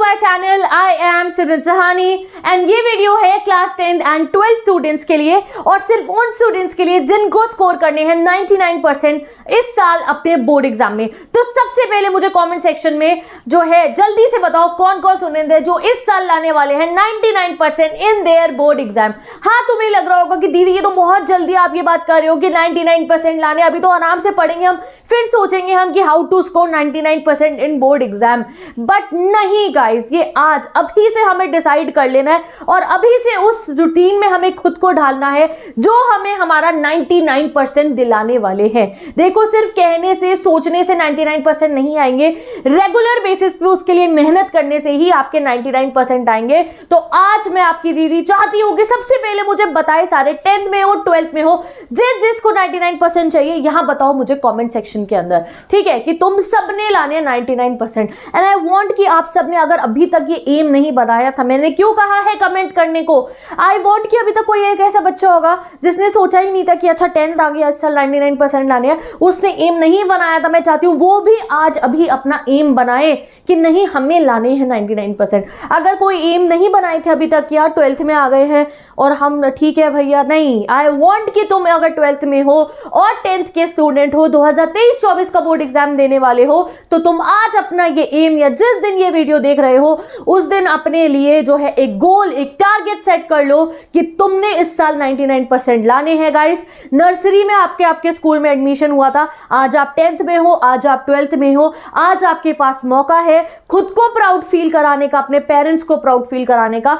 My channel. I am Simran Sahani and ये video है class 10th and 12th students के लिए और सिर्फ उन स्टूडेंट्स के लिए जिनको स्कोर करने हैं 99% इस साल अपने बोर्ड एग्जाम में। तो सबसे पहले मुझे कमेंट सेक्शन में जो है जल्दी से बताओ कौन कौन स्टूडेंट है जो इस साल लाने वाले हैं 99% इन देयर बोर्ड एग्जाम। हाँ, तुम्हें लग रहा होगा कि दीदी ये तो बहुत जल्दी आप ये बात कर रहे हो कि 99% लाने, अभी तो आराम से पढ़ेंगे हम, फिर सोचेंगे हम कि how to score 99% in board exam. But नहीं गाइस, ये आज अभी से हमें डिसाइड कर लेना है और अभी से उस रूटीन में हमें खुद को ढालना है जो हमें हमारा 99% दिलाने वाले हैं। देखो, सिर्फ कहने से सोचने से 99% नहीं आएंगे, रेगुलर बेसिस पे उसके लिए मेहनत करने से ही आपके 99% आएंगे। तो आज मैं आपकी दीदी चाहती हूं कि सबसे पहले मुझे बताए, सारे 10th में हो 12th में हो, जिसको 99% चाहिए यहां बताओ मुझे कमेंट सेक्शन के अंदर, ठीक है, कि तुम सबने लाने 99%। एंड आई वांट कि आप सबने, अगर अभी तक ये एम नहीं बनाया था, मैंने क्यों कहा है कमेंट करने को, आई वांट कि अभी तक कोई एक ऐसा बच्चा होगा जिसने सोचा ही नहीं था कि अच्छा 10th आ गया, इस साल 99% लाने हैं, उसने एम नहीं बनाया था। मैं चाहती हूं वो भी आज अभी अपना एम बनाए कि नहीं हमें लाने हैं 99%। अगर कोई एम नहीं बनाए थे अभी तक, यार 12th में आ गए हैं और हम ठीक है भैया, नहीं, आई वांट कि तुम अगर 12th में हो और 10th के स्टूडेंट हो, 2023-24 का बोर्ड एग्जाम देने वाले हो, तो तुम आज अपना ये एम या जिस दिन ये वीडियो देख रहे हो उस दिन अपने लिए जो है एक गोल, एक टारगेट सेट कर लो कि तुमने इस साल 99% लाने हैं। गाइस, नर्सरी में आपके स्कूल में एडमिशन हुआ था, आज आप 10th में हो, आज आप 12th में हो, आज आपके पास मौका है खुद को प्राउड फील कराने का, अपने पेरेंट्स को प्राउड फील कराने का।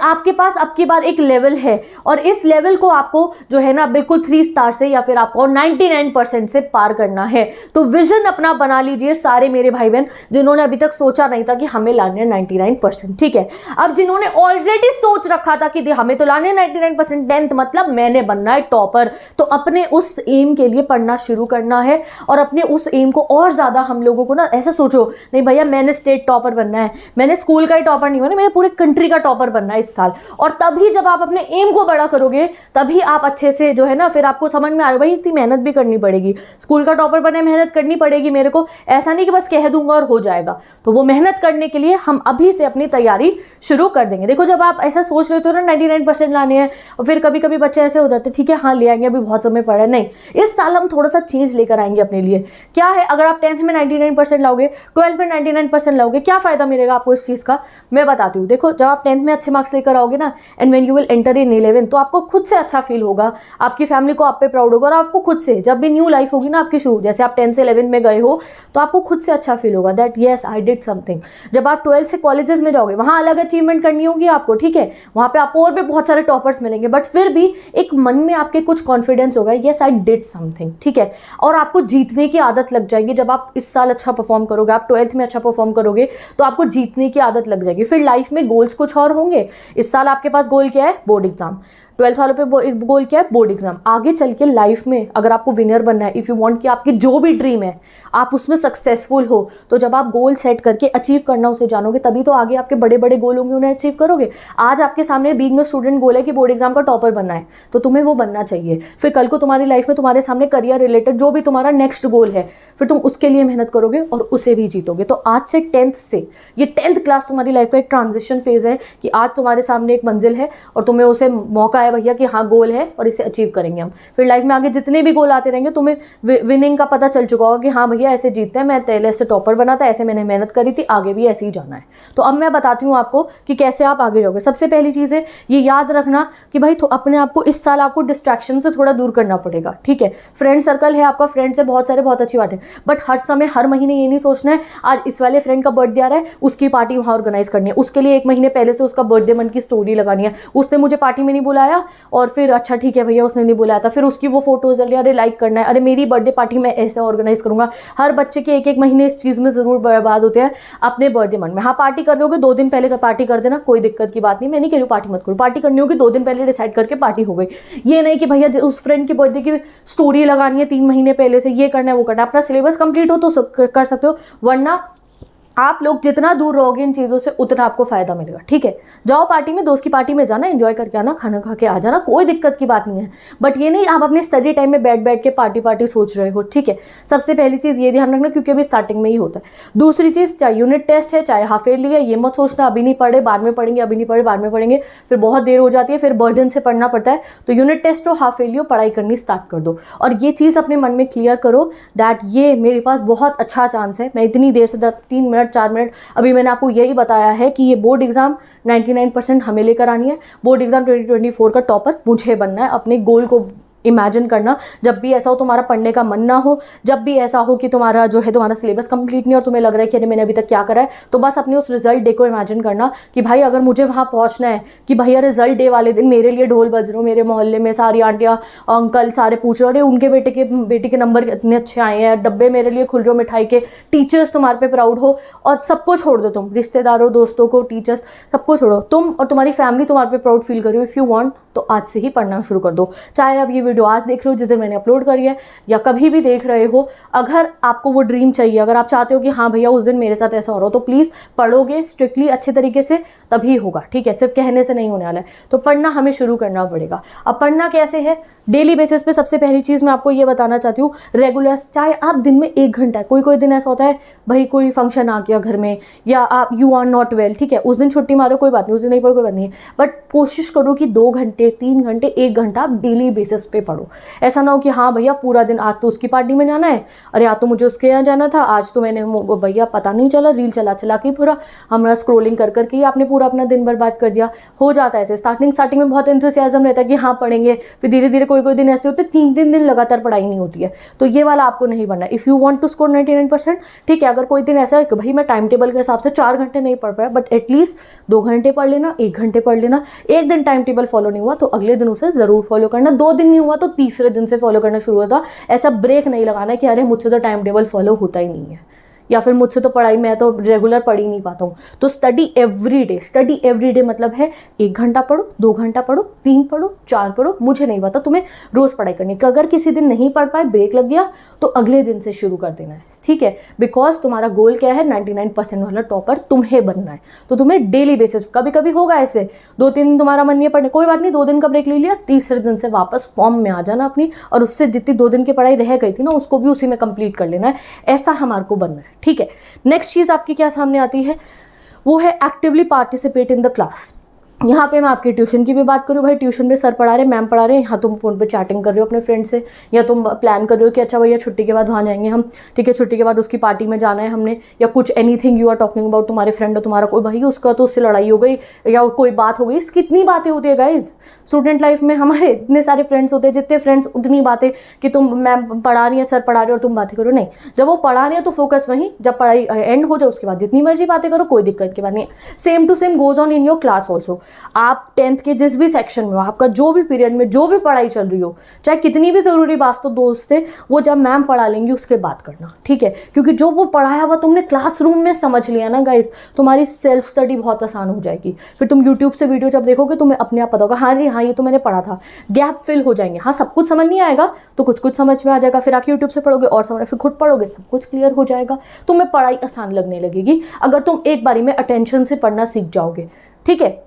आपके पास अब की बार एक लेवल है और इस लेवल को आपको जो है ना बिल्कुल 3 स्टार से या फिर आपको 99% से पार करना है। तो विजन अपना बना लीजिए सारे मेरे भाई बहन जिन्होंने अभी तक सोचा नहीं था कि हमें लाने 99%, ठीक है। अब जिन्होंने ऑलरेडी सोच रखा था कि हमें तो लाने 99%, 10th मतलब मैंने बनना है टॉपर, तो अपने उस एम के लिए पढ़ना शुरू करना है और अपने उस एम को और ज्यादा हम लोगों को ना ऐसा सोचो, नहीं भैया मैंने स्टेट टॉपर बनना है, मैंने स्कूल का ही टॉपर नहीं बनना, मैंने पूरे कंट्री का टॉपर बनना है इस साल। और तभी जब आप अपने एम को बड़ा करोगे तभी आप अच्छे से जो है ना फिर आपको समझ में आएगा भाई इतनी मेहनत भी करनी पड़ेगी, स्कूल का टॉपर बने मेहनत करनी पड़ेगी मेरे को, ऐसा नहीं कि बस कह दूंगा और हो जाएगा। तो वो मेहनत करने के लिए हम अभी से अपनी तैयारी शुरू कर देंगे। देखो, जब आप ऐसा सोच लेते हो ना 99% लाने हैं और फिर कभी कभी बच्चे ऐसे हो जाते हैं ठीक है हाँ ले आएंगे अभी बहुत समय पड़ा है, नहीं, इस साल हम थोड़ा सा चेंज लेकर आएंगे अपने लिए। क्या है, अगर आप 10th में 99% लाओगे, 12th में 99% लाओगे, क्या फायदा मिलेगा आपको इस चीज का, मैं बताती हूँ। देखो, जब आप 10th में अच्छे मार्क्स लेकर आओगे ना and when you will enter in 11th, तो आपको खुद से अच्छा फील होगा, आपकी फैमिली को आप पे प्राउड होगा और आपको खुद से जब भी न्यू लाइफ होगी ना आपकी शुरू, जैसे आप 10th से 11th में गए हो तो आपको खुद से अच्छा फील होगा that yes I did something. जब आप 12th से कॉलेजेस में जाओगे वहां अलग अचीवमेंट करनी होगी आपको, ठीक है, वहां पे आपको और भी बहुत सारे टॉपर्स मिलेंगे, बट फिर भी एक मन में आपके कुछ कॉन्फिडेंस होगा, यस आई डिड समथिंग, ठीक है। और आपको जीतने की आदत लग जाएगी। जब आप इस साल अच्छा परफॉर्म करोगे, आप 12th में अच्छा परफॉर्म करोगे तो आपको जीतने की आदत लग जाएगी। फिर लाइफ में गोल्स कुछ और होंगे। इस साल आपके पास गोल क्या है, बोर्ड एग्जाम। 12th वालों पे गोल क्या है, बोर्ड एग्जाम। आगे चल के लाइफ में अगर आपको विनर बनना है, इफ यू वांट कि आपकी जो भी ड्रीम है आप उसमें सक्सेसफुल हो, तो जब आप गोल सेट करके अचीव करना उसे जानोगे तभी तो आगे आपके बड़े बड़े गोल होंगे, उन्हें अचीव करोगे। आज आपके सामने बीइंग अ स्टूडेंट गोल है कि बोर्ड एग्जाम का टॉपर बनना है, तो तुम्हें वो बनना चाहिए। फिर कल को तुम्हारी लाइफ में तुम्हारे सामने करियर रिलेटेड जो भी तुम्हारा नेक्स्ट गोल है, फिर तुम उसके लिए मेहनत करोगे और उसे भी जीतोगे। तो आज से 10th से, ये 10th क्लास तुम्हारी लाइफ का एक ट्रांजिशन फेज है कि आज तुम्हारे सामने एक मंजिल है और तुम्हें उसे मौका है भैया कि हाँ गोल है और इसे अचीव करेंगे हम। फिर लाइफ में आगे जितने भी गोल आते रहेंगे तुम्हें विनिंग का पता चल चुका होगा कि हाँ भैया ऐसे जीतते हैं, मैं पहले ऐसे टॉपर बना था, ऐसे मैंने मेहनत करी थी, आगे भी ऐसे ही जाना है। तो अब मैं बताती हूँ आपको कि कैसे आप आगे जाओगे। सबसे पहली चीज़ है ये याद रखना कि भाई अपने आप को इस साल आपको डिस्ट्रैक्शन से थोड़ा दूर करना पड़ेगा, ठीक है। फ्रेंड सर्कल है आपका, फ्रेंड से बहुत सारे बहुत अच्छी बात है, बट हर समय हर महीने ये नहीं सोचना है आज इस वाले फ्रेंड का बर्थडे आ रहा है उसकी पार्टी वहाँ ऑर्गेनाइज करनी है, उसके लिए 1 महीने पहले से उसका बर्थडे मन की स्टोरी लगानी है, उसने मुझे पार्टी में नहीं बुलाया और फिर अच्छा ठीक है भैया उसने नहीं बुलाया था, फिर उसकी वो फोटोज अरे लाइक करना है, अरे मेरी बर्थडे पार्टी मैं ऐसे ऑर्गेनाइज करूंगा। हर बच्चे के 1-1 महीने इस चीज़ में ज़रूर बर्बाद होते हैं अपने बर्थडे मन में। हाँ, पार्टी कर लोगे 2 दिन पहले पार्टी कर देना, कोई दिक्कत की बात नहीं, मैं नहीं कह रही हूँ पार्टी मत करो, पार्टी करनी होगी 2 दिन पहले डिसाइड करके पार्टी हो गई। ये नहीं कि भैया उस फ्रेंड की बर्थडे की स्टोरी लगानी है 3 महीने पहले से, ये करना है वो करना है। अपना सिलेबस कंप्लीट हो तो कर सकते हो, वरना आप लोग जितना दूर रहोगे इन चीज़ों से उतना आपको फायदा मिलेगा, ठीक है। जाओ पार्टी में, दोस्त की पार्टी में जाना, एंजॉय करके आना, खाना खा के आ जाना, कोई दिक्कत की बात नहीं है। बट ये नहीं आप अपने स्टडी टाइम में बैठ बैठ के पार्टी सोच रहे हो, ठीक है। सबसे पहली चीज़ ये ध्यान रखना, क्योंकि अभी स्टार्टिंग में ही होता है। दूसरी चीज़, चाहे यूनिट टेस्ट है चाहे हाफ ईयरली है, ये मत सोचना अभी नहीं पढ़े बाद में पढ़ेंगे, अभी नहीं पढ़े बाद में पढ़ेंगे, फिर बहुत देर हो जाती है, फिर बर्डन से पढ़ना पड़ता है। तो यूनिट टेस्ट हो हाफ ईयरली हो, पढ़ाई करनी स्टार्ट कर दो। और ये चीज़ अपने मन में क्लियर करो दैट ये मेरे पास बहुत अच्छा चांस है। मैं इतनी देर से 3 मिनट 4 मिनट अभी मैंने आपको यही बताया है कि ये बोर्ड एग्जाम 99% हमें लेकर आनी है। बोर्ड एग्जाम 2024 का टॉपर मुझे बनना है। अपने गोल को इमेजिन करना, जब भी ऐसा हो तुम्हारा पढ़ने का मन ना हो, जब भी ऐसा हो कि तुम्हारा जो है तुम्हारा सिलेबस कंप्लीट नहीं और तुम्हें लग रहा है कि अरे मैंने अभी तक क्या करा है, तो बस अपने उस रिजल्ट डे को इमेजिन करना कि भाई अगर मुझे वहाँ पहुँचना है कि भैया रिजल्ट डे वाले दिन मेरे लिए ढोल बज रहे हो, मेरे मोहल्ले में सारी आंटियाँ अंकल सारे पूछ रहे हो अरे उनके बेटी के नंबर इतने अच्छे आए हैं, डब्बे मेरे लिए खुल रहे हो मिठाई के, टीचर्स तुम्हारे पे प्राउड हो, और सबको छोड़ दो तुम, रिश्तेदारों दोस्तों को टीचर्स सबको छोड़ो, तुम और तुम्हारी फैमिली तुम्हारे पे प्राउड फील करो। इफ़ यू वांट तो आज से ही पढ़ना शुरू कर दो। चाहे अब ये वीडियो आज देख रहे हो जिस दिन मैंने अपलोड करी है, या कभी भी देख रहे हो, अगर आपको वो ड्रीम चाहिए, अगर आप चाहते हो कि हाँ भैया उस दिन मेरे साथ ऐसा हो रहा हो, तो प्लीज़ पढ़ोगे स्ट्रिक्टली अच्छे तरीके से, तभी होगा, ठीक है। सिर्फ कहने से नहीं होने वाला है, तो पढ़ना हमें शुरू करना पड़ेगा। अब पढ़ना कैसे है, डेली बेसिस पे सबसे पहली चीज़ मैं आपको ये बताना चाहती हूँ, रेगुलर, चाहे आप दिन में 1 घंटा, कोई दिन ऐसा होता है भाई कोई फंक्शन आ गया घर में, या आप यू आर नॉट वेल, ठीक है, उस दिन छुट्टी मारो कोई बात नहीं, उस दिन नहीं पढ़ो कोई बात नहीं, बट कोशिश करो कि 2 घंटे 3 घंटे 1 घंटा आप डेली बेसिस पे पढ़ो। ऐसा ना हो कि हाँ भैया पूरा दिन आज तो उसकी पार्टी में जाना है, अरे आज तो मुझे उसके यहाँ जाना था, आज तो मैंने भैया पता नहीं चला, रील चला के पूरा हमारा स्क्रोलिंग कर के आपने पूरा अपना दिन बर्बाद कर दिया। हो जाता है ऐसे, स्टार्टिंग में बहुत एंथुसियाज्म रहता है कि हाँ पढ़ेंगे, फिर धीरे धीरे कोई दिन ऐसे होते 3 दिन लगातार पढ़ाई नहीं होती है, तो ये वाला आपको नहीं बनना। If you want to score 99%, ठीक है, अगर कोई दिन ऐसा है कि भाई मैं टाइम टेबल के हिसाब से 4 घंटे नहीं पढ़ पाया, बट एटलीस्ट 2 घंटे पढ़ लेना, 1 घंटे पढ़ लेना। एक दिन टाइम टेबल फॉलो नहीं हुआ तो अगले दिन उसे ज़रूर फॉलो करना, 2 दिन नहीं हुआ तो तीसरे दिन से फॉलो करना शुरू होता। ऐसा ब्रेक नहीं लगाना कि अरे मुझसे तो टाइम टेबल फॉलो होता ही नहीं है, या फिर मुझसे तो पढ़ाई मैं तो रेगुलर पढ़ ही नहीं पाता हूँ। तो स्टडी एवरी डे मतलब है 1 घंटा पढ़ो, 2 घंटा पढ़ो, 3 पढ़ो, 4 पढ़ो, मुझे नहीं पता, तुम्हें रोज़ पढ़ाई करनी है। अगर किसी दिन नहीं पढ़ पाए, ब्रेक लग गया, तो अगले दिन से शुरू कर देना है, ठीक है। बिकॉज तुम्हारा गोल क्या है, 99% वाला टॉपर तुम्हें बनना है। तो तुम्हें डेली बेसिस, कभी कभी होगा ऐसे 2-3 दिन तुम्हारा मन नहीं पढ़ने, कोई बात नहीं, 2 दिन का ब्रेक ले लिया, तीसरे दिन से वापस फॉर्म में आ जाना अपनी, और उससे जितनी 2 दिन की पढ़ाई रह गई थी ना उसको भी उसी में कंप्लीट कर लेना है। ऐसा हमारे को बनना है, ठीक है। नेक्स्ट चीज़ आपकी क्या सामने आती है, वो है actively participate in the class. यहाँ पे मैं आपकी ट्यूशन की भी बात करूँ, भाई ट्यूशन में सर पढ़ा रहे, मैम पढ़ा रहे हैं, यहाँ तुम फोन पे चैटिंग कर रहे हो अपने फ्रेंड से, या तुम प्लान कर रहे हो कि अच्छा भैया छुट्टी के बाद वहाँ जाएंगे हम, ठीक है, छुट्टी के बाद उसकी पार्टी में जाना है हमने, या कुछ anything you are talking about, तुम्हारे फ्रेंड हो, तुम्हारा कोई भाई उसका तो उससे लड़ाई हो गई, या कोई बात हो गई। कितनी बातें होती है गाइज स्टूडेंट लाइफ में, हमारे इतने सारे फ्रेंड्स होते हैं, जितने फ्रेंड्स उतनी बातें कि तुम मैम पढ़ा रही है, सर पढ़ा रहे हो और तुम बातें करो। नहीं, जब वो पढ़ा रहे हैं तो फोकस वहीं, जब पढ़ाई एंड हो जाए उसके बाद जितनी मर्जी बातें करो, कोई दिक्कत की बात नहीं है। Same to same goes on in your class also. आप 10th के जिस भी सेक्शन में हो, आपका जो भी पीरियड में जो भी पढ़ाई चल रही हो, चाहे कितनी भी ज़रूरी बात तो दोस्त से, वो जब मैम पढ़ा लेंगी उसके बात करना, ठीक है। क्योंकि जो वो पढ़ाया हुआ तुमने क्लासरूम में समझ लिया ना गाइस, तुम्हारी सेल्फ स्टडी बहुत आसान हो जाएगी। फिर तुम यूट्यूब से वीडियो जब देखोगे तुम्हें अपने आप पता होगा, हाँ ये तो मैंने पढ़ा था। गैप फिल हो जाएंगे, हाँ सब कुछ समझ नहीं आएगा तो कुछ समझ में आ जाएगा, फिर आके यूट्यूब से पढ़ोगे और समझ, फिर खुद पढ़ोगे सब कुछ क्लियर हो जाएगा, तुम्हें पढ़ाई आसान लगने लगेगी अगर तुम एक बारी में अटेंशन से पढ़ना सीख जाओगे, ठीक है।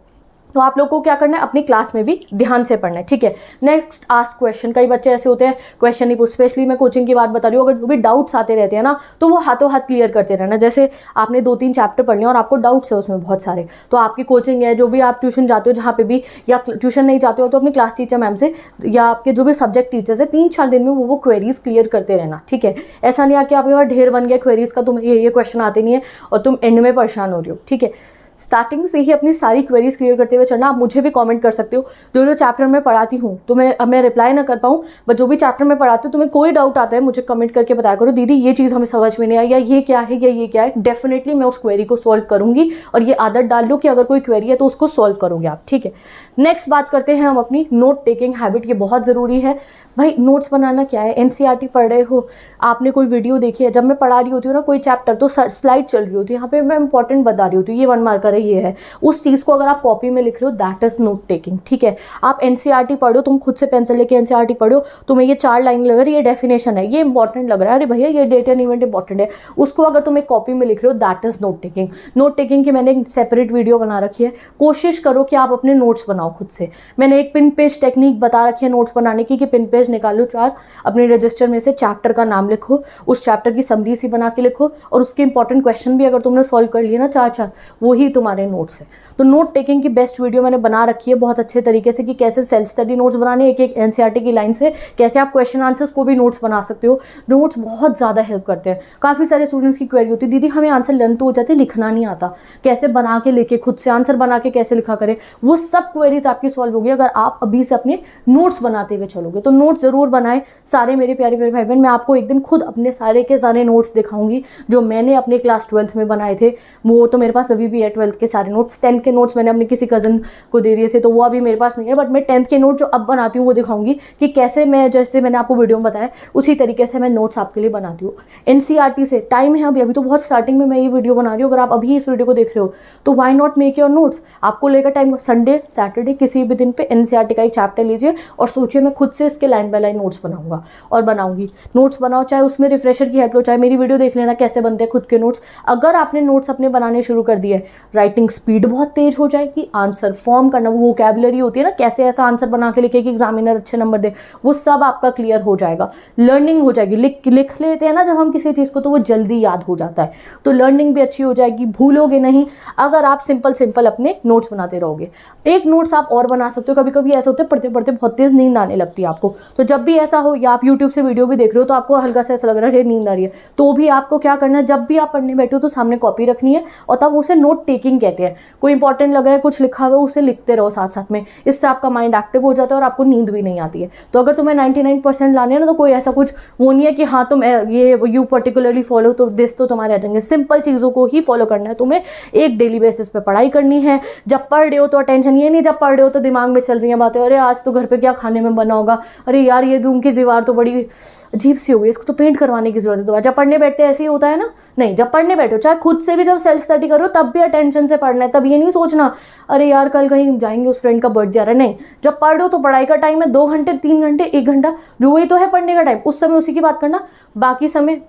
तो आप लोग को क्या करना है, अपनी क्लास में भी ध्यान से पढ़ना है, ठीक है। Next, ask question. कई बच्चे ऐसे होते हैं क्वेश्चन नहीं पूछ, स्पेशली मैं कोचिंग की बात बता रही हूँ, अगर जो भी डाउट्स आते रहते हैं ना तो वो हाथों हाथ क्लियर करते रहना। जैसे आपने 2-3 चैप्टर पढ़ लिए और आपको डाउट्स है उसमें बहुत सारे, तो आपकी कोचिंग है, जो भी आप ट्यूशन जाते हो जहाँ पे भी, या ट्यूशन नहीं जाते हो तो अपनी क्लास टीचर मैम से, या आपके जो भी सब्जेक्ट टीचर्स है, 3-4 दिन में वो क्वेरीज क्लियर करते रहना, ठीक है। ऐसा नहीं कि आपके पास ढेर बन गया क्वेरीज का, तुम्हें ये क्वेश्चन आते नहीं है और तुम एंड में परेशान हो रही हो, ठीक है। स्टार्टिंग से ही अपनी सारी क्वेरीज क्लियर करते हुए चलना। आप मुझे भी कमेंट कर सकते हो, जो चैप्टर मैं पढ़ाती हूँ तो मैं रिप्लाई ना कर पाऊँ, बट जो भी चैप्टर मैं पढ़ाती हूँ तुम्हें कोई डाउट आता है मुझे कमेंट करके बताया करो, दीदी ये चीज़ हमें समझ में नहीं आई, या ये क्या है या ये क्या है। डेफिनेटली मैं उस क्वेरी को सॉल्व करूँगी, और ये आदत डाल लो कि अगर कोई क्वेरी है तो उसको सॉल्व करोगे आप, ठीक है। नेक्स्ट बात करते हैं हम अपनी नोट टेकिंग हैबिट। ये बहुत ज़रूरी है। भाई नोट्स बनाना क्या है, एनसीईआरटी पढ़ रहे हो, आपने कोई वीडियो देखी है, जब मैं पढ़ा रही होती हूँ ना कोई चैप्टर तो स्लाइड चल रही होती है, यहाँ पे मैं इंपॉर्टेंट बता रही होती हूँ, ये 1 मार्कर है, ये है, उस चीज़ को अगर आप कॉपी में लिख रहे हो दैट इज नोट टेकिंग, ठीक है। आप एनसीईआरटी पढ़ो, तुम खुद से पेंसिल लेके एनसीईआरटी पढ़ो, तुम्हें ये 4 लाइन लग रही है, ये डेफिनेशन है, ये इंपॉर्टेंट लग रहा है, अरे भैया ये डेट एंड इवेंट इंपॉर्टेंट है, उसको अगर तुम एक कॉपी में लिख रहे हो that is note taking. Note taking की मैंने एक सेपरेट वीडियो बना रखी है, कोशिश करो कि आप अपने नोट्स बनाओ खुद से। मैंने एक पिन पेज टेक्निक बता रखी है नोट्स बनाने की, कि पिन पेज निकालो 4, अपने रजिस्टर में से चैप्टर का नाम लिखो, उस चैप्टर की समरी सी बना के लिखो, और उसके इंपॉर्टेंट क्वेश्चन भी अगर तुमने सॉल्व कर लिए ना 4 वही तुम्हारे नोट्स है। तो नोट टेकिंग की बेस्ट वीडियो मैंने बना रखी है बहुत अच्छे तरीके से, कि कैसे सेल्फ स्टडी नोट्स बनाने, एक एक एनसीईआरटी की लाइन से कैसे आप क्वेश्चन आंसर्स को भी नोट्स बना सकते हो। नोट्स बहुत ज़्यादा हेल्प करते हैं। काफ़ी सारे स्टूडेंट्स की क्वेरी होती है, दीदी हमें आंसर लर्न तो हो जाते, लिखना नहीं आता, कैसे बना के लेके खुद से आंसर बना के कैसे लिखा करें, वो सब क्वेरीज आपकी सॉल्व होगी अगर आप अभी से अपने नोट्स बनाते हुए चलोगे। तो नोट्स ज़रूर बनाएं सारे मेरे प्यारे प्यारे भाई बहन। मैं आपको एक दिन खुद अपने सारे के सारे नोट्स दिखाऊंगी जो मैंने अपने क्लास 12th में बनाए थे, वो तो मेरे पास अभी भी है 12th के सारे नोट्स। 10th के नोट्स मैंने अपने किसी कज़न को दे दिए थे तो वो अभी मेरे पास नहीं है, बट मैं 10th के नोट जो अब बनाती हूँ वो दिखाऊंगी कि कैसे मैं, जैसे मैंने आपको वीडियो में बताया उसी तरीके से मैं नोट्स आपके लिए बनाती हूँ। एनसीईआरटी से टाइम है अभी तो बहुत स्टार्टिंग में मैं ये वीडियो बना रही हूँ, अगर आप अभी इस वीडियो को देख रहे हो तो why not make your notes. आपको लेकर टाइम, संडे सैटरडे किसी भी दिन पे एनसीईआरटी का एक चैप्टर लीजिए और सोचिए मैं खुद से इसके लाइन बाय लाइन नोट्स बनाऊंगा और बनाऊंगी। नोट्स बनाओ, चाहे उसमें रिफ्रेशर की हेल्प लो, चाहे मेरी वीडियो देख लेना कैसे बनते हैं खुद के नोट्स। अगर आपने नोट्स अपने बनाने शुरू कर दिए, राइटिंग स्पीड बहुत तेज हो जाएगी, आंसर फॉर्म करना, वो वोकैबुलरी होती है ना, कैसे ऐसा आंसर बना के लिखे कि एग्जामिनर अच्छे नंबर दे, वो सब आपका क्लियर हो जाएगा। लर्निंग हो जाएगी, लिख लेते हैं ना जब हम किसी चीज़ को तो वो जल्दी याद हो जाता है, तो लर्निंग भी अच्छी हो जाएगी, भूलोगे नहीं अगर आप सिंपल अपने नोट्स बनाते रहोगे। एक नोट्स आप और बना सकते हो। कभी कभी ऐसा होता है पढ़ते पढ़ते बहुत तेज नींद आने लगती है आपको, तो जब भी ऐसा हो, या आप यूट्यूब से वीडियो भी देख रहे हो तो आपको हल्का सा ऐसा लग रहा है नींद आ रही है, तो भी आपको क्या करना है, जब भी आप पढ़ने बैठे हो तो सामने कॉपी रखनी है और तब उसे नोट टेकिंग कहते हैं। कोई इंपॉर्टेंट लग रहा है, कुछ लिखा हुआ है, उसे लिखते रहो साथ साथ में, इससे आपका माइंड एक्टिव हो जाता है और आपको नींद भी नहीं आती है। तो अगर तुम्हें 99% लाने हैं ना, तो कोई ऐसा कुछ वो नहीं है कि हाँ तुम ये यू पर्टिकुलरली फॉलो तो दिस तो तुम्हारे आ जाएंगे। सिंपल चीज़ों को ही फॉलो करना है तुम्हें, एक डेली बेसिस पे पढ़ाई करनी है। जब पढ़ रहे हो तो अटेंशन, ये नहीं जब पढ़ रहे हो तो दिमाग में चल रही है बातें, अरे आज तो घर पे क्या खाने में बना होगा, अरे यार ये रूम की दीवार तो बड़ी अजीब सी हो गई, इसको तो पेंट करवाने की जरूरत है। तो जब पढ़ने बैठते ऐसे ही होता है ना, नहीं, जब पढ़ने बैठो चाहे खुद से भी जब सेल्फ स्टडी करो तब भी अटेंशन से पढ़ना है। तब ये नहीं सोचना अरे यार कल कहीं जाएंगे उस फ्रेंड का बर्थडे आ रहा है, नहीं, जब पढ़ रहे हो तो पढ़ाई का टाइम है 2 घंटे 3 घंटे 1 घंटा जो वही तो है पढ़ने का टाइम, उस समय उसी की बात करना, बाकी समय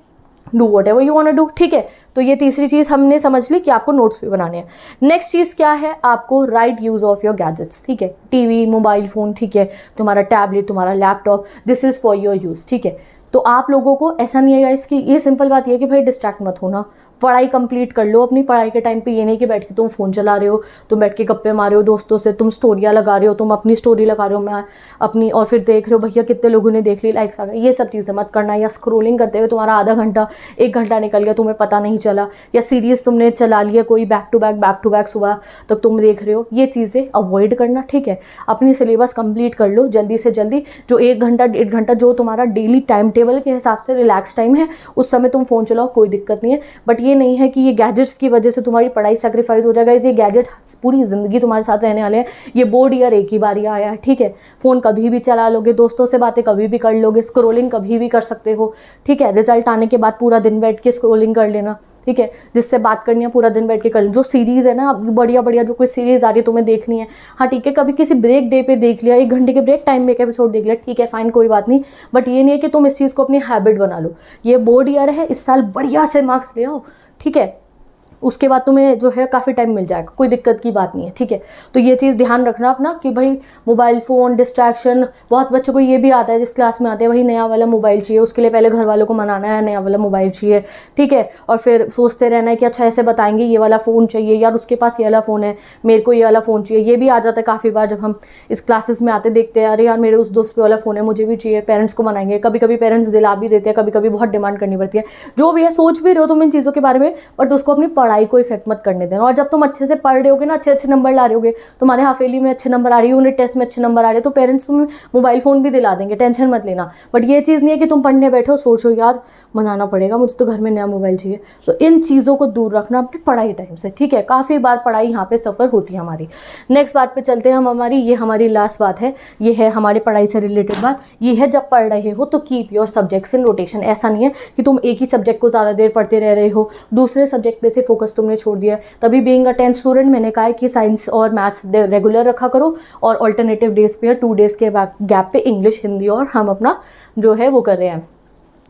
do whatever you want to do, ठीक है। तो ये तीसरी चीज़ हमने समझ ली कि आपको नोट्स भी बनाने हैं। नेक्स्ट चीज़ क्या है, आपको right use of your gadgets, ठीक है, टीवी, मोबाइल फ़ोन, ठीक है, तुम्हारा टैबलेट, तुम्हारा laptop, this is for your use, ठीक है। तो आप लोगों को ऐसा नहीं है इसकी, ये सिंपल बात ये है कि भाई डिस्ट्रैक्ट मत होना, पढ़ाई कंप्लीट कर लो अपनी। पढ़ाई के टाइम पे ये नहीं कि बैठ के तुम फ़ोन चला रहे हो, तुम बैठ के गप्पे मारे हो दोस्तों से, तुम स्टोरियाँ लगा रहे हो, तुम अपनी स्टोरी लगा रहे हो, मैं अपनी, और फिर देख रहे हो भैया कितने लोगों ने देख ली, लाइक्स आ गए, ये सब चीज़ें मत करना। या स्क्रोलिंग करते हुए तुम्हारा आधा घंटा 1 घंटा निकल गया, तुम्हें पता नहीं चला, या सीरीज़ तुमने चला लिया कोई बैक टू बैक सुबह तक तुम देख रहे हो, ये चीज़ें अवॉइड करना, ठीक है। अपनी सिलेबस कंप्लीट कर लो जल्दी से जल्दी। जो 1 घंटा 1.5 घंटा जो तुम्हारा डेली टाइम टेबल के हिसाब से रिलैक्स टाइम है, उस समय तुम फ़ोन चलाओ, कोई दिक्कत नहीं है। बट ये नहीं है कि ये गैजेट्स की वजह से तुम्हारी पढ़ाई सैक्रिफाइस हो जाएगा। ये गैजेट पूरी ज़िंदगी तुम्हारे साथ रहने वाले हैं। ये बोर्ड ईयर एक ही बार आया है, ठीक है। फ़ोन कभी भी चला लोगे, दोस्तों से बातें कभी भी कर लोगे, स्क्रोलिंग कभी भी कर सकते हो, ठीक है। रिजल्ट आने के बाद पूरा दिन बैठ के स्क्रोलिंग कर लेना, ठीक है। जिससे बात करनी है पूरा दिन बैठ के कर, जो सीरीज़ है ना बढ़िया बढ़िया जो कोई सीरीज़ आ रही है तुम्हें देखनी है, हाँ ठीक है, कभी किसी ब्रेक डे पे देख लिया, 1 घंटे के ब्रेक टाइम में एक एपिसोड देख लिया, ठीक है, फाइन, कोई बात नहीं। बट ये नहीं है कि तुम इस चीज़ को अपनी हैबिट बना लो। ये बोर्ड ईयर है, इस साल बढ़िया से मार्क्स ले आओ, ठीक है, उसके बाद तुम्हें जो है काफ़ी टाइम मिल जाएगा, कोई दिक्कत की बात नहीं है, ठीक है। तो ये चीज़ ध्यान रखना अपना कि भाई मोबाइल फ़ोन डिस्ट्रैक्शन, बहुत बच्चों को ये भी आता है जिस क्लास में आते हैं वही नया वाला मोबाइल चाहिए, उसके लिए पहले घर वालों को मनाना है नया वाला मोबाइल चाहिए, ठीक है। और फिर सोचते रहना है कि अच्छा ऐसे बताएंगे ये वाला फ़ोन चाहिए, यार उसके पास ये वाला फ़ोन है, मेरे को ये वाला फ़ोन चाहिए। ये भी आ जाता है काफ़ी बार जब हम इस क्लासेस में आते देखते हैं, अरे यार मेरे उस दोस्त पे वाला फ़ोन है, मुझे भी चाहिए, पेरेंट्स को मनाएंगे। कभी कभी पेरेंट्स दिला भी देते हैं, कभी कभी बहुत डिमांड करनी पड़ती है। जो भी है, सोच भी रहे हो तुम इन चीज़ों के बारे में, बट उसको अपनी पढ़ाई पढ़ाई को इफेक्ट मत करने देना। और जब तुम अच्छे से पढ़ रहे होगे ना, अच्छे अच्छे नंबर ला रहे होगे, तुम्हारे हाफेली में अच्छे नंबर आ रही है, यूनिट टेस्ट में अच्छे नंबर आ रहे हैं, तो पेरेंट्स तुम्हें मोबाइल फ़ोन भी दिला देंगे, टेंशन मत लेना। बट ये चीज़ नहीं है कि तुम पढ़ने बैठो सोचो यार मनाना पड़ेगा, मुझे तो घर में नया मोबाइल चाहिए। तो इन चीज़ों को दूर रखना अपने पढ़ाई टाइम से, ठीक है। काफ़ी बार पढ़ाई यहाँ पे सफ़र होती है हमारी। नेक्स्ट बात पे चलते हैं हम, ये हमारी लास्ट बात है, ये है हमारे पढ़ाई से रिलेटेड बात। ये है जब पढ़ रहे हो तो keep your subjects in rotation. ऐसा नहीं है कि तुम एक ही सब्जेक्ट को ज़्यादा देर पढ़ते रह रहे हो, दूसरे सब्जेक्ट पे से फोकस तुमने छोड़ दिया। तभी बीइंग अ 10th स्टूडेंट मैंने कहा है कि साइंस और मैथ्स रेगुलर रखा करो, और ऑल्टरनेटिव डेज पे या 2 डेज़ के गैप पे इंग्लिश, हिंदी और हम अपना जो है वो कर रहे हैं,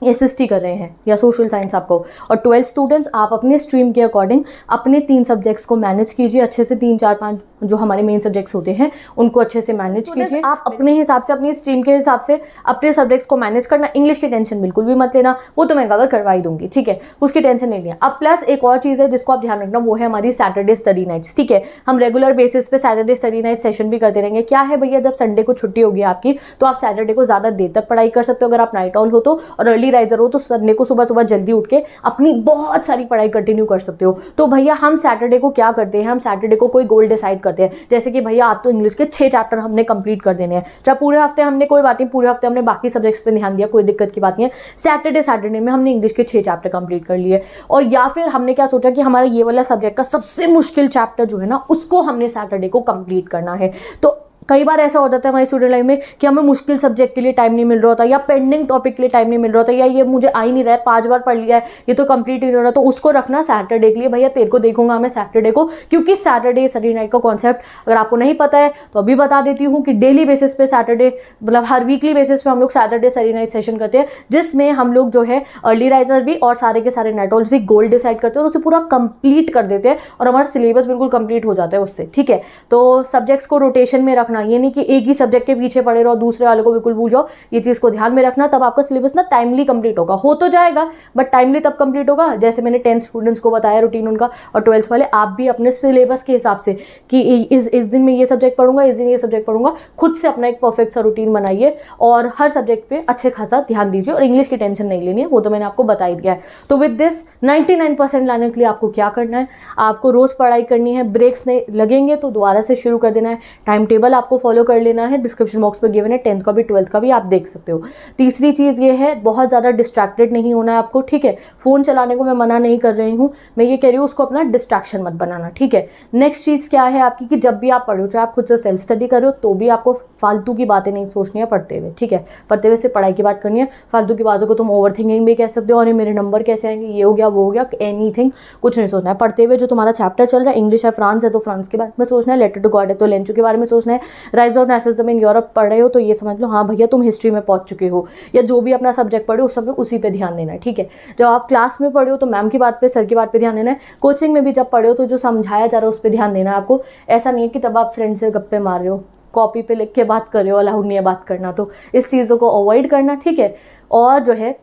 SST कर रहे हैं या सोशल साइंस आपको। और 12th स्टूडेंट्स आप अपने स्ट्रीम के अकॉर्डिंग अपने 3 सब्जेक्ट्स को मैनेज कीजिए अच्छे से, 3 4 5 जो हमारे मेन सब्जेक्ट्स होते हैं उनको अच्छे से मैनेज कीजिए। आप अपने हिसाब से, अपनी स्ट्रीम के हिसाब से अपने सब्जेक्ट्स को मैनेज करना। इंग्लिश की टेंशन बिल्कुल भी मत लेना, वो तो मैं कवर करवा ही दूंगी, ठीक है, उसकी टेंशन नहीं लेना। अब प्लस एक और चीज़ है जिसको आप ध्यान रखना, वो है हमारी सैटरडे स्टडी नाइट्स, ठीक है। हम रेगुलर बेसिस पे सैटरडे स्टडी नाइट सेशन भी करते रहेंगे। क्या है भैया, जब संडे को छुट्टी होगी आपकी तो आप सैटरडे को ज़्यादा देर तक पढ़ाई कर सकते हो अगर आप नाइट ऑल हो तो, और अर्ली राइजर हो तो संडे को सुबह सुबह जल्दी उठ के अपनी बहुत सारी पढ़ाई कंटिन्यू कर सकते हो। तो भैया हम सैटरडे को क्या करते हैं, हम सैटरडे को कोई गोल डिसाइड करते हैं, जैसे कि भैया आप तो इंग्लिश के 6 चैप्टर हमने कंप्लीट कर देने हैं। जब पूरे हफ्ते हमने, कोई बात नहीं, पूरे हफ्ते हमने बाकी सब्जेक्ट्स पे ध्यान दिया, कोई दिक्कत की बात नहीं है। सैटरडे में हमने इंग्लिश के 6 चैप्टर कंप्लीट कर लिए। और या फिर हमने क्या सोचा कि हमारा ये वाला सब्जेक्ट का सबसे मुश्किल चैप्टर जो है ना, उसको हमने सैटरडे को कंप्लीट करना है। तो कई बार ऐसा हो जाता है हमारी स्टूडेंट लाइफ में कि हमें मुश्किल सब्जेक्ट के लिए टाइम नहीं मिल रहा होता, या पेंडिंग टॉपिक के लिए टाइम नहीं मिल रहा होता, या ये मुझे आ ही नहीं रहा है, 5 बार पढ़ लिया है, ये तो कंप्लीट ही नहीं हो रहा, तो उसको रखना सैटरडे के लिए। भैया तेरे को देखूंगा मैं सैटरडे को, क्योंकि सैटरडे स्टडी नाइट का कॉन्सेप्ट अगर आपको नहीं पता है तो अभी बता देती हूँ कि डेली बेसिस पे सैटरडे, मतलब हर वीकली बेसिस पे हम लोग सैटरडे स्टडी नाइट सेशन करते हैं, जिसमें हम लोग जो है अर्ली राइजर भी और सारे के सारे नाइटॉल्स भी गोल डिसाइड करते हैं और उसे पूरा कंप्लीट कर देते हैं, और हमारा सिलेबस बिल्कुल कंप्लीट हो जाता है उससे, ठीक है। तो सब्जेक्ट्स को रोटेशन में रखना, ये नहीं कि एक सब्जेक्ट के पीछे पड़े रहो, दूसरे वाले को बिल्कुल भूल जाओ, ये चीज को ध्यान में रखना। तब आपका सिलेबस ना टाइमली कंप्लीट होगा, हो तो जाएगा बट टाइमली तब कंप्लीट होगा, जैसे मैंने 10th स्टूडेंट्स को बताया रूटीन उनका। और 12th वाले आप भी अपने सिलेबस के हिसाब से कि इस दिन में ये सब्जेक्ट पढ़ूंगा, इस दिन ये सब्जेक्ट पढ़ूंगा, खुद से अपना एक परफेक्ट सा रूटीन बनाइए और हर सब्जेक्ट पे अच्छे खासा ध्यान दीजिए। और इंग्लिश की टेंशन नहीं लेनी है, वो तो मैंने आपको बता ही दिया है। तो विद दिस 99% लाने के लिए आपको क्या करना है, आपको रोज पढ़ाई करनी है, ब्रेक्स नहीं लगेंगे तो दोबारा से शुरू कर देना है, टाइम टेबल आपको फॉलो कर लेना है, डिस्क्रिप्शन बॉक्स पे गिवन है, 10th का भी 12th का भी आप देख सकते हो। तीसरी चीज़ ये है, बहुत ज़्यादा डिस्ट्रैक्टेड नहीं होना है आपको, ठीक है। फ़ोन चलाने को मैं मना नहीं कर रही हूँ, मैं ये कह रही हूँ उसको अपना डिस्ट्रैक्शन मत बनाना, ठीक है। नेक्स्ट चीज़ क्या है आपकी, कि जब भी आप पढ़ो, चाहे आप खुद से सेल्फ स्टडी कर रहे हो, तो भी आपको फालतू की बातें नहीं सोचनी है पढ़ते हुए, ठीक है। पढ़ते हुए से पढ़ाई की बात करनी है, फालतू की बातों को तुम ओवर थिंकिंग भी कह सकते हो, अरे मेरे नंबर कैसे आएंगे, ये हो गया वो हो गया, एनीथिंग कुछ नहीं सोचना है। पढ़ते हुए जो तुम्हारा चैप्टर चल रहा है, इंग्लिश है, फ्रांस है तो फ्रांस के बारे में सोचना है, लेटर टू गॉड है तो लेंचो के बारे में सोचना है, rise of nationalism in Europe पढ़ रहे हो तो ये समझ लो हाँ भैया तुम हिस्ट्री में पहुंच चुके हो, या जो भी अपना सब्जेक्ट पढ़े उस सब में उसी पे ध्यान देना है, ठीक है। जब आप क्लास में पढ़े हो तो मैम की बात पे, सर की बात पे ध्यान देना है। कोचिंग में भी जब पढ़े हो तो जो समझाया जा रहा है उस पर ध्यान देना है आपको। ऐसा नहीं है कि तब आप फ्रेंड से गप्पे मार रहे हो, कॉपी पे लिख के बात कर रहे हो, अलाउड नहीं है बात करना, तो इस चीज़ों को अवॉइड करना, ठीक है। और जो है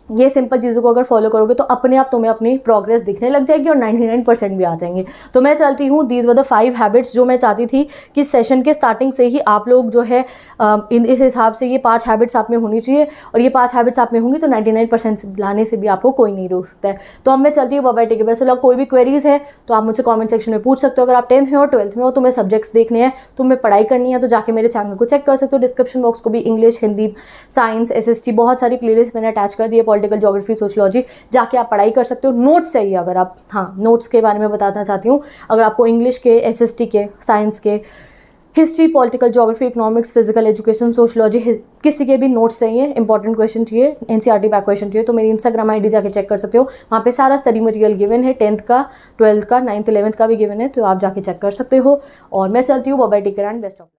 ये सिंपल चीज़ों को अगर फॉलो करोगे तो अपने आप तुम्हें अपनी प्रोग्रेस दिखने लग जाएगी और 99% भी आ जाएंगे। तो मैं चलती हूँ, दीज वर द 5 हैबिट्स जो मैं चाहती थी कि सेशन के स्टार्टिंग से ही आप लोग जो है इस हिसाब से ये 5 हैबिट्स आप में होनी चाहिए, और ये 5 हैबिट्स आप में होंगी तो 99% लाने से भी आपको कोई नहीं रोक सकता है। तो अब मैं चलती हूँ, bye, take care, best of luck. कोई भी क्वेरीज है तो आप मुझसे कॉमेंट सेक्शन में पूछ सकते हो। अगर आप 10th में हो 12th में हो, तुम्हें सब्जेक्ट्स देखने हैं, तुम्हें पढ़ाई करनी है, तो जाके मेरे चैनल को चेक कर सकते हो। डिस्क्रिप्शन बॉक्स को भी इंग्लिश, हिंदी, साइंस, SST बहुत सारी प्लेलिस्ट मैंने अटैच कर दी है, पॉलिटिकल, ज्योग्राफी, सोशियोलॉजी, जाके आप पढ़ाई कर सकते हो। नोट्स चाहिए अगर आप, हाँ नोट्स के बारे में बताना चाहती हूँ, अगर आपको इंग्लिश के, SST के, साइंस के, history, political, geography, economics, physical education, sociology, किसी के भी नोट्स चाहिए, इंपॉर्टेंट क्वेश्चन चाहिए, NCERT बैक क्वेश्चन चाहिए, तो मेरी इंस्टाग्राम ID जाके चेक कर सकते हो। वहाँ पे सारा स्टडी मटेरियल गिवन है, 10th का, 12th का, 9th 11th का भी गिवन है, तो आप जाके चेक कर सकते हो। और मैं चलती हूँ, bye, take care and best of luck.